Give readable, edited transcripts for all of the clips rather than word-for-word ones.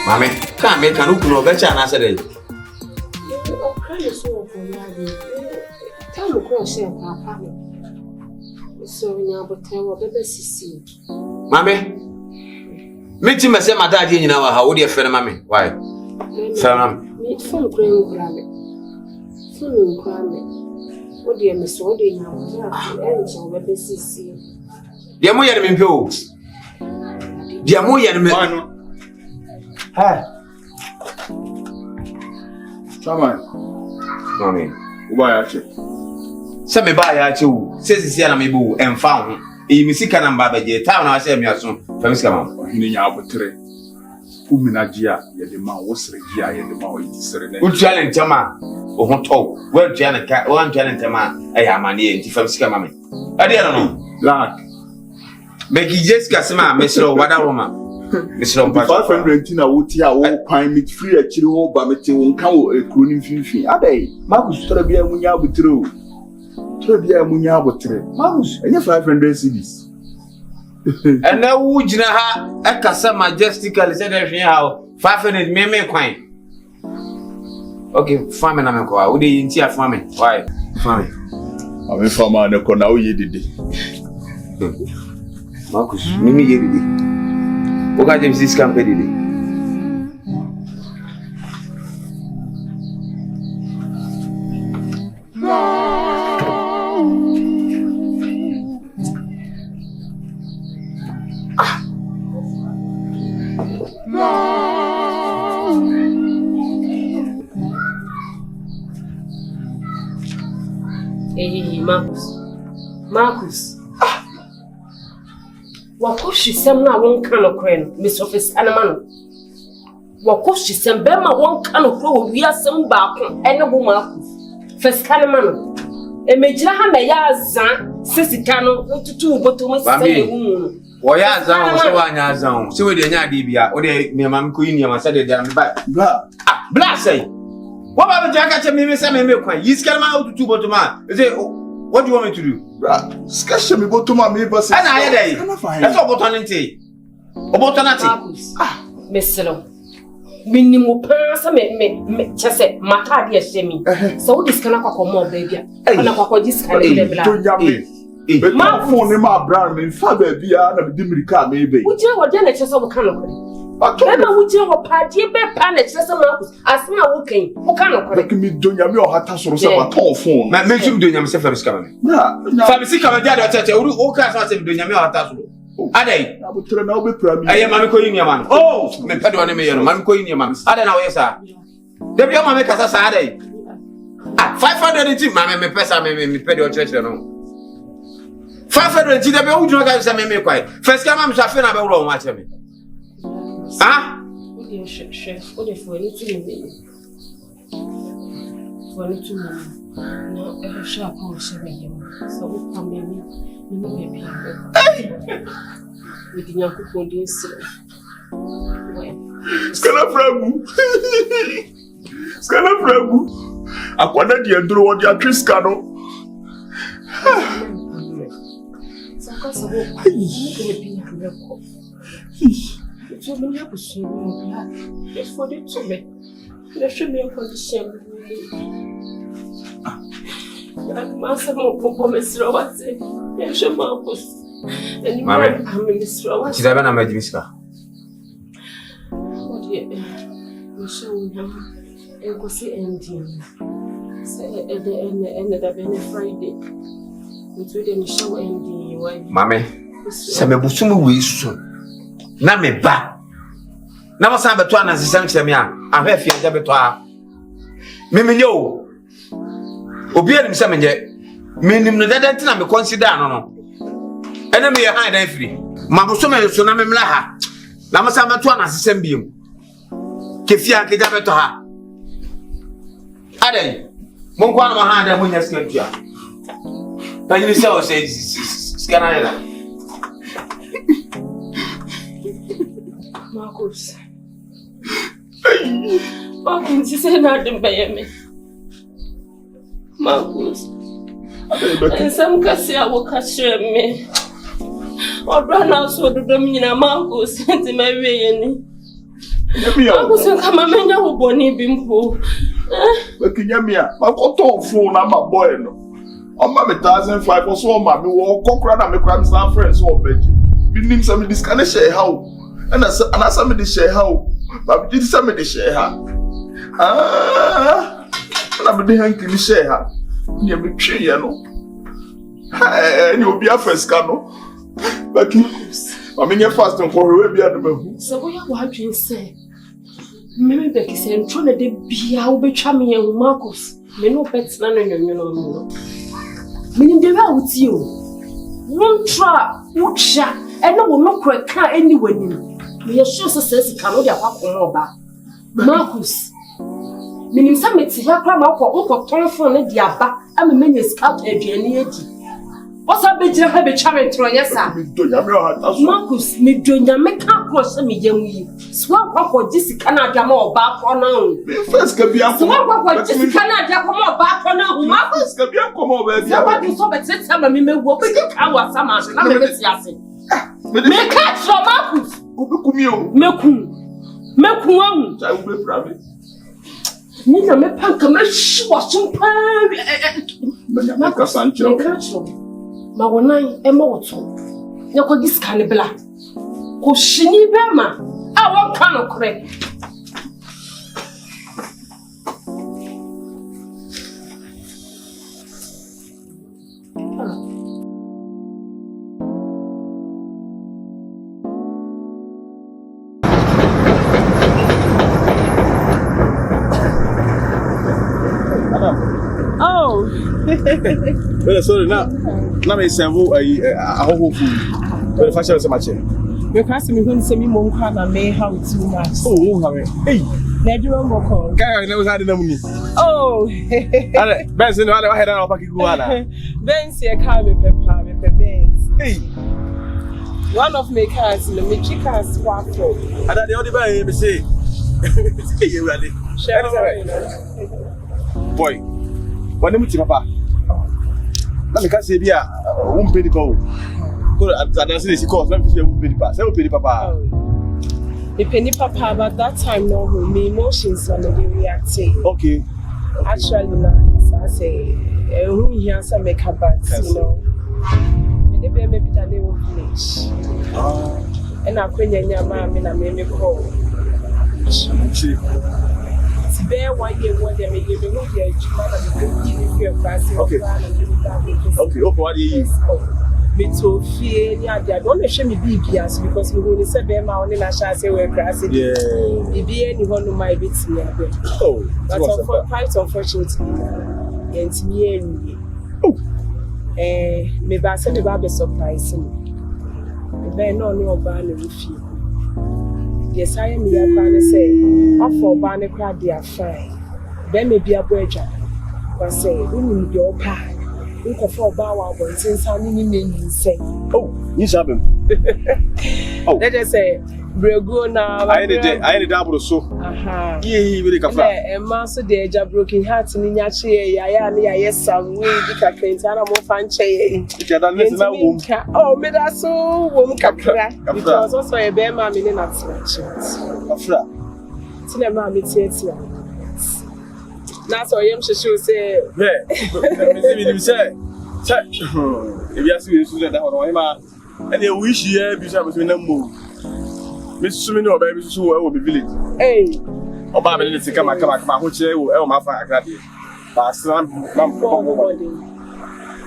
Mame, can't make an open better and answer it. Tell me, cross your papa. So, now, but tell what the see. Mame, meet him as my daddy in our how dear friend, Mammy. Why? Meet from Graham Grammy. From Grammy. What dear Miss Wody now? Anything will be see. Dear Moya, me pills. Dear Moya, me. Hi. Come on. Mommy. Why actually? Some buy at you, says the Siena Mibu and found. Misika and Babaji, town I say me as soon. Famiscam. In your apotre. Uminagia, yet the man was regia, yet the man is serenade. Good challenge, Tama. Or what talk? Well, Janet, one challenge, Tama. I am an ear to Famisca Mammy. I don't know. Lad. Becky Jessica Sama, Miss Low, what a woman. Miss Low, 500 in a wood here, all pine meat free at Chilo, Bamity, won't cow a crooning fifi. Abe, Marcus Trabia Munya with true. Trabia Munya with true. Marcus, and your 500 cities. And now would you have a Casa Majestically said everything how 500 may quine. Okay, farming, I'm a would you see a farming? Why? Farming. I'm a farmer and a corner, you did it. Marcus, Mimi, you did it. What got them this company? Hey, Marcus. Wakoshi sem na won kan okren Miss Office anamano. Wakoshi sem be ma won kan okro wi asem ba ko ene bo Marcus. First kanamano. E mejira ha me ya azan sisika no tutu boto mo sise hu. Wo ya azan wo so wa nya azan. Se we de nya ade bia, wo de me mam ko yin yama sade de am ba. Bla say. What about the jacket me say me kwan? Yi sika ma tutu boto ma. Say what do you want me to do? Bruh, sketch me go to my neighbors. And I had that's all opportunity. Opportunity. Messelo. Minimum pass me just say mata dia shemi. So this kana kwa more baby. Ana kwa this kana bla. My phone in my brand me fa baby na be dimirika me be. Uche wo dia na chese wo kana kwa. Ema uche wo padi be pa na chese Marcus. Asma wo kan. Wo kana kwa. Like me donya me o hata soro se wa ton phone. Ma me ju donya me se Famisca me. Na. Famisca me dia da tete o ka so se donya me o hata soro. Adai. Na butre na obe pra mi. Aye mami ko yin yaman. Oh, me pede one me yero mami ko yin yaman. Adai na wo yesa. Debi o mami kasa sa adai. 500 nti mami me pesa me pede o church no. 500 nti debi o juna ka se me kwai. First ka mami sha fe na be wuro o ma che me. Ah? Chef, what if we need to move? For need to move. No, every shop on sharing. So we come in, baby. We did not cook on this. Skala fragu. Akwana di enduro wo dia triska no. Sakasa wo. Baby, so many have seen me. It's for the to me. Let me for the shame. Master Mopo, Miss Roberts, and she Marcus. And Mammy, I'm Miss Roberts. She's having a magic. What dear, we show him and go see ending. Say at the end of the Friday. Into the show ending. Mammy, Sababusumu will soon. Na me ba na mo san beto ana sisam kyerem ya ahwe fie nja beto a me yo obi anim se menje menim no dada ntina me consider no ene me ye han dan firi ma bo so me so na me mla ha na mo san beto ana sisam biem Kefia keja beto ha. Ade. Mon kwa na ma ha da mo nya sika tua. Ba ni se o se sika na ela. Marcus. Marcus, you say nothing by me. Marcus. And some can I will catch me. Or run out so the Domina Marcus sent him my way. Marcus will come a man who Bonnie Bimbo. But can you hear me? My phone, I'm a boy. I'm 1,005 or so, my walk, cockrat, and my crimes and friends or Becky. Meaning some of this kind of share how. And I some of the share how. But did some of the share how. And I'm the hanky share how. Near me, you know. And you'll be a first canoe. But I mean, you're fast and for a way beyond the moon. So, what you say? Maybe Becky said, trying to be how be charming and Marcus. Me no pets, none of you know. Meaning, they are with you. One try, wood shot, and I will not quite car anywhere. Me assure says he cannot get up on back. Marcus. Meaning, some it's here, cram out for telephone and the abba. I'm a many scout at the end. What's up, bitch? I have a charming troy, yes, sir. Marcus, me doing your make up cross me, young. Swap up for this Canada more back on now. First, can be a swap up for this Canada more back on now. Marcus, can be a come over. Somebody saw that said some of me may walk with the cow, some of them. Make catch your Marcus. Mekum. I will be private. Nina me punk a mesh was some pie. Marcus Sancho. Mawanai emoto. Yako this kind of black. Ko shini bema. I want kind of correct. Well, sorry, now me serve a whole food. But the fashion is so much. You can't see me who say me monk and may how too much. Oh, how hey, Nedro Moko. I never had the money. Oh, Benson, I had a packet guana. Ben's a car with pepper, Benz. Hey, one of my cars in the Michigan swap. I had the other by me say, you ready? Boy, what do you papa? Let me say, dear, won't pay the call. I don't see the cost. Let me say, won't pay the pass. I will pay the papa. The penny papa, but that time, no, my emotions are not reacting. Okay. Actually, no, I say, who here some make a bad, you know. Maybe that they will finish. And I couldn't hear my man, I made me call. Bear 1 year what they may give me what they give you a class. Okay, what do you me to fear, yeah, they don't show me BBS because we will say, Bear Mountain and I shall say, we're grassy. Yeah, be anyone who might be near. Oh, but quite unfortunately, and me, maybe I said about the surprising. Bear no new ban with you. Yes, I am here to say, off for Bonnie crowd, they are fine. There may be a bridge. But say, we need your pie. We can for bow out since I didn't say, oh, you have him. Oh, let us say, we're good now. I need a double so. Aha, ye will come back. And Master Deja broken hearts in your chair. Yes, some way, because I'm more fan chair. Oh, me that's so won't capture because also a bear mammy in that selection. Tell mammy, it's that's why I am sure say, say, if you ask me to that one, and you wish you have between them move. Miss Sumino, baby, so I will be village. Hey, oh, Babylon, let's come, which will my father.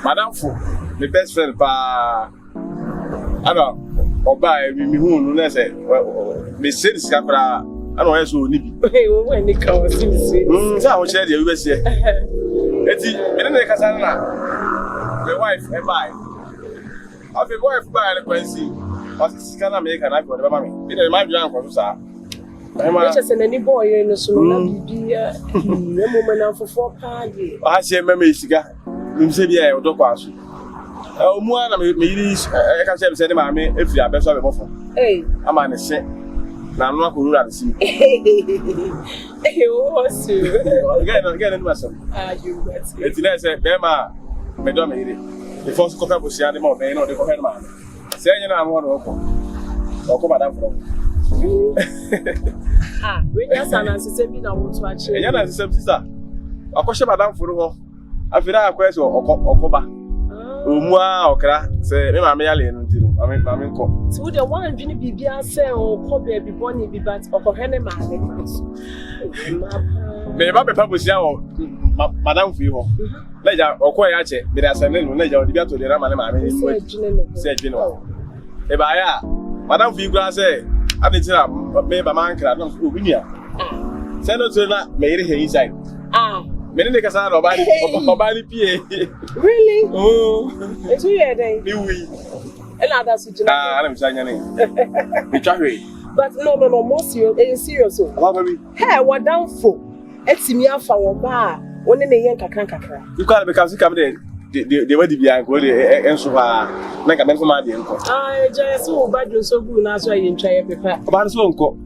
Madame, the best friend, I don't or by me who knows it. Well, Miss Sidis Capra, I don't know so nippy. When it comes to I will share the USA. It's in the Casana, the wife, and by. I'll be wife by the Quincy. But it's gonna make an icon of mammy. It might be uncle, sir. just an any boy in the saloon. Be a woman for 4 party. I say, Mammy Siga, you say, yeah, or Doctor. Oh, one of me is, I can say, Mammy, if you are best of a buffer. Hey, I'm on a set. Now I'm not going to see. Hey, what's you? Again, myself. Ah, you got it. It's nice, Bema, Madame. The first couple of the animal, they know the cohen man. Say, you know, I'm one of them. Or come madam from. Ah, when your son has said, I want to watch it. And you're sister. A question, madam, for her. I feel I question or coba. Umwa, okra, say, Mamma, I mean, come. So the one Jimmy Bibia say, or Kobe be Bonnie be bat or Cohen man. May Papa was young, madam, for you. Leja or quite actually, but as a name, Leja, the to the Raman, said General. If I am, Madame Figura say, I didn't tell me by man, I don't know. Send us to that made it inside. Ah, many niggas are nobody PA. Really? Oh, it's weird, eh? And others, I'm saying, but no, more serious, serious. Hey, what down for? It's me for our bar. One in a young kakra. You can't because you come in. They were the behind and so like a man from my uncle. I just so bad so good as I enjoy paper. About so uncle.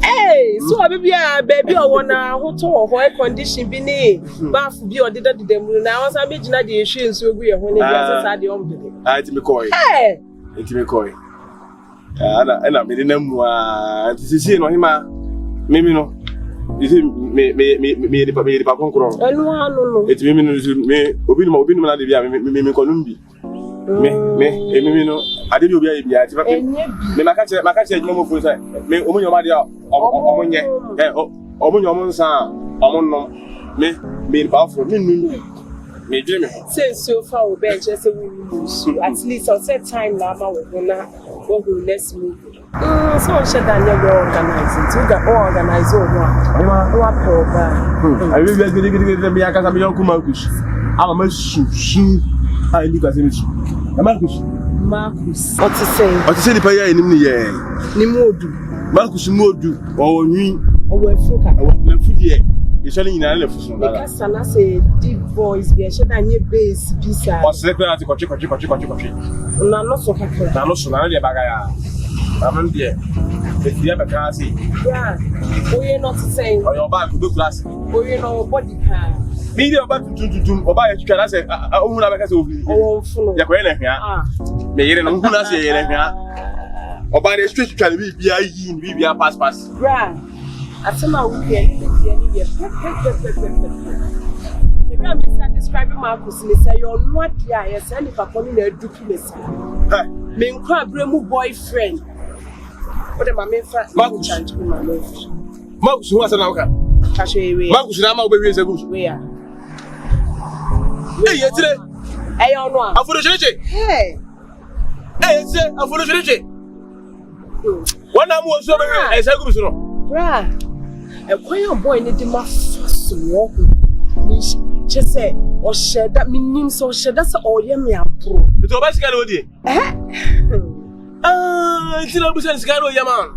Hey, so I be baby or one hotel or air condition beneath. Bath be or did them now as I imagine the issue so we are when they are the omnibus. I to McCoy. Hey, it's McCoy. And I'm in them to see him. Maybe no. You see, me the papa crown. No. It's me, me Columbi. Me, no. I did you be a me, my catch, no more for that. Me, open your mother, open your monster, me, powerful, me, Jimmy. Since so far, we bench as a woman, at least I'll set time now, what will let's move. So shut down your organizing. You got organized what program. I will get the Biakas and Bianco Marcus. I'm a shoe. I look at him. Marcus. What to say? What to say the player in Nimodu. Marcus Modu or me or Fudia. It's only in a left. Because I say deep voice, be a shut down your base, pizza. Or second at the coach. No, not so happy. I'm not so bagaya. I'm there. If you have a class, yeah. Oh, you're not saying, or your back will class. Oh, you know, body car. Media back to or buy a chicken. I say, I won't have a case of Yaquena here. May you know, say, or buy a street can be a pass. Right. At some weekend, maybe I'm describing Marcus. Say, you're not here. I send if I come in a dupless. Me crab remu boyfriend. What am I meant for? Marcus, who was an outcome? Marcus, I'm out with a goose. Where? Hey, yesterday. Hey, on one. I'm for the church. Hey, it's a for the church. One I'm was over as a goose. Right. A quiet boy needed my first walk. Just say, or shed that means so shed that's all yummy. It's a bicycle, eh? It's not a scaro, Yaman.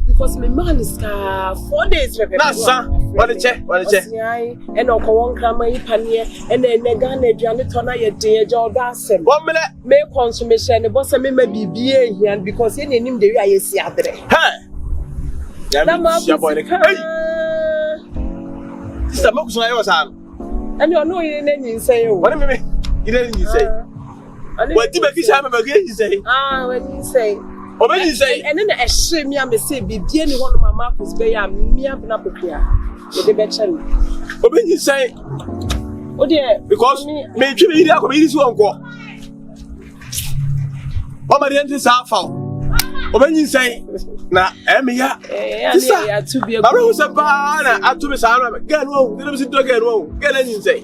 Because my man is 4 days. Nasa, what a check, and Oka Krama Pania, and then Negana Janetona, your dear Joe Asem. 1 minute, make consummation, the boss of me may be here because in him the way I see out there. Hey! Sister Mox, I was on. And you're no in say, what do you mean? You didn't say. What did Becky say? Ah, when you say. Or when you say, and then I shame me, say, be dear one of my Marcus Bay, I'm me up and up here. With the betchen. Or when you say, oh dear, because maybe you are coming to uncle. What my dentist are found. Or when you say, now, Emia, to be a rose of banana, up to Miss Arab, get home, get anything say.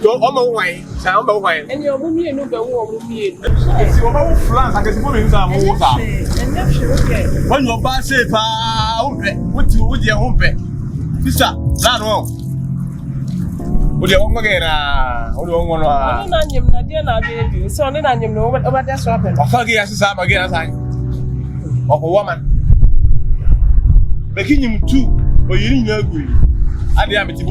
Go on my way, sound my way. And your woman, no, go warm me. It's your own flat, I can put in some water. And when your boss say, what you with your home pet? Sister, not wrong. Would you want again? What do you want? I'm not him, not baby. So then I know what that's happened. I'll forget us again as I. Of a woman. Becky him too, but you didn't agree. I didn't have it to go.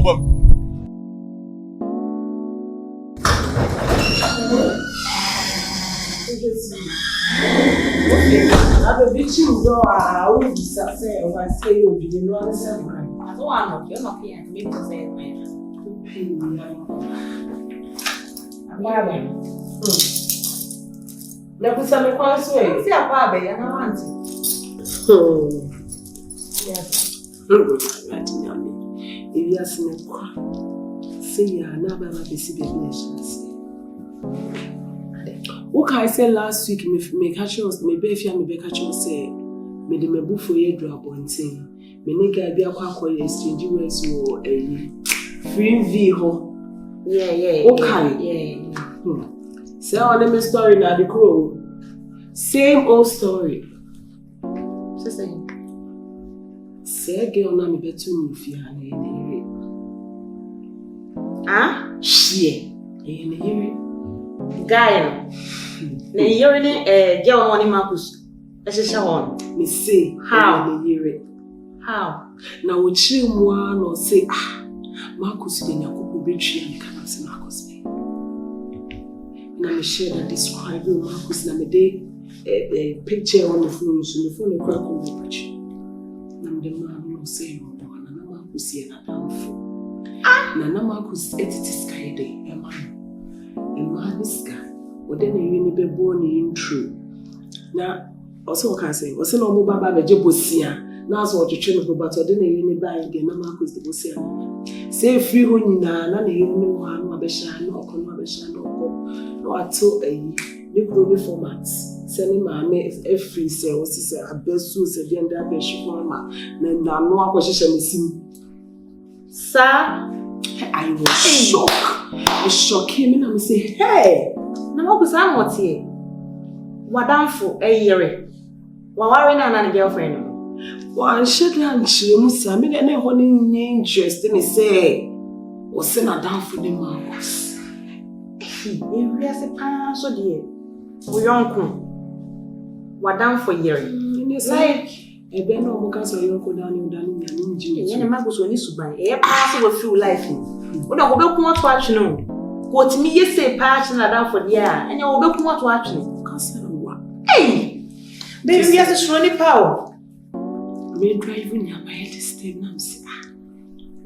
I'm a bitch, you know, I will say, if I say you'll be in one second. I don't want to, you're not here. Maybe to say, Never saw me cross way. see a baby, and I want it. Yes. If you ask me, say, ya, never have a see the what I said last week, me catch us, me Becky and me catch us say, me the mebu for ye drop on thing. Me nigga be a quack exchange words or a free vehicle. Yeah. Okay. Yeah. Say on the story now the crow. Same old story. Sister. Say girl na me betu me fi ha na ene. Ah? Shie. Ene here. Guy. Na yori ni je won ni Marcus. Ehhehhe won. Me say how ene here. How? Na wo chiri mu no say Marcus de Yakob betri am kan say Marcus be. Na me share that describe Marcus na me dey a picture on the phone so the phone crack on the picture. Na me man no say na Marcus here na downfall. Na Marcus etiti sky dey e man this guy o dey na you ni be born intro. Na also can say o say no mo baba be je bosia na so o twetwe no but o dey na you ni buy again na Marcus dey bosia. Say free ho nyina na you ni ho anu abehia na okono abehia na okọ no ato ayi ni kuro format send maame every say o say abesu say dey nda be shifo ma na no akohyehyɛ mesim. Sir, I was shocked. I shocked him and I say, hey! na Marcus am what here? Wadamfo yere. Wa worry na girlfriend. Well, she can't choose. I mean, any honey interest in say, or send a down for the Marcus. If we are a so dear, we uncle. Wadamfo yere. Like, Abena or Mocas or Yoko down in Danny, and Marcus when you buy a pass of through life. We don't go back to watch no. What me you say passion down for the year, and you will go back to watch no. Hey! Baby, we have to show any power. We're driving near my head stem now.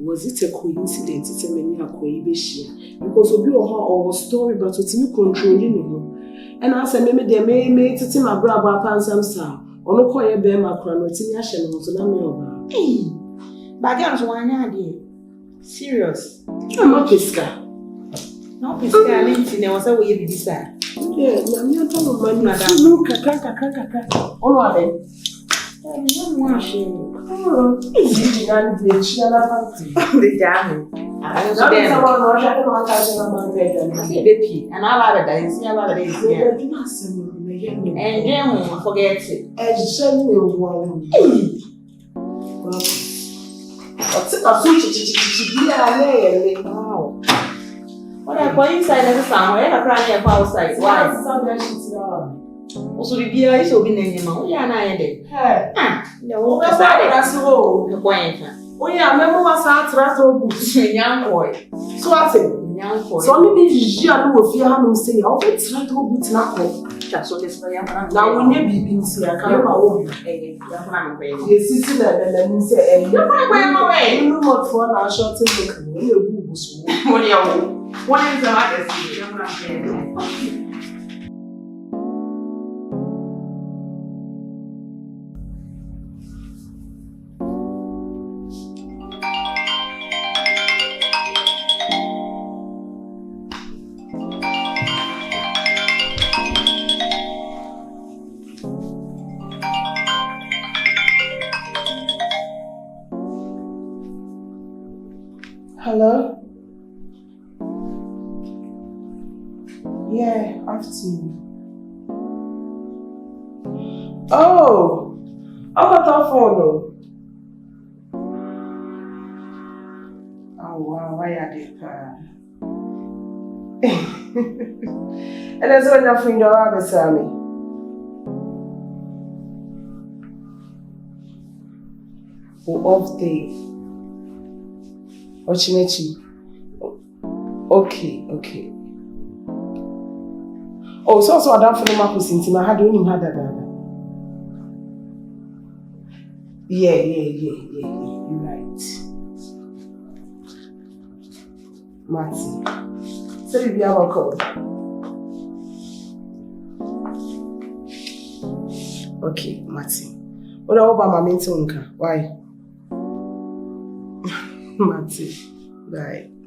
Was it a coincidence? It's a many acquaintances because of your story, but it's me controlling you. And as I remember, they may to my brother Pansam Star, or no call a bear macron, or Timmy Ashen, or Sonami. Hey! But girls, one idea. Serious. I'm not Pisca. No, Pisca, LinkedIn, was a way to decide. Yeah, I'm not talking about money. Look, kaka. All of them. I don't want to. Oh, easy to run the Chiana. The damn. I don't know. Becky, and I'll have it. See about it. And then forget it. As you one. What's it? Wow. What I go inside every somewhere, I cry here outside. Why? Also, the beer is open in him. We are not there. Hey, no, that's the whole. The point. Oh, yeah, remember what's that rattle boots? Young boy. So I say, young boy. So only if you are no fear, no say, I'll get rattle boots now. That's what this way. Now, when you be in here, I can't go. Yes, it's in there, and then say, you're my way. You know what for our short thing. What do you what is the matter? Hello? Yeah, afternoon. Oh! I'm not on phone. Oh wow, why are they? And that's what you're feeling around, Sammy. off day. Ochinachi. Okay. Oh, so I don't feel my pussy. I had only had that. Yeah. You're right. Marty. So you have a call. Okay, Marty. What about my mental? Why? Marty. Bye.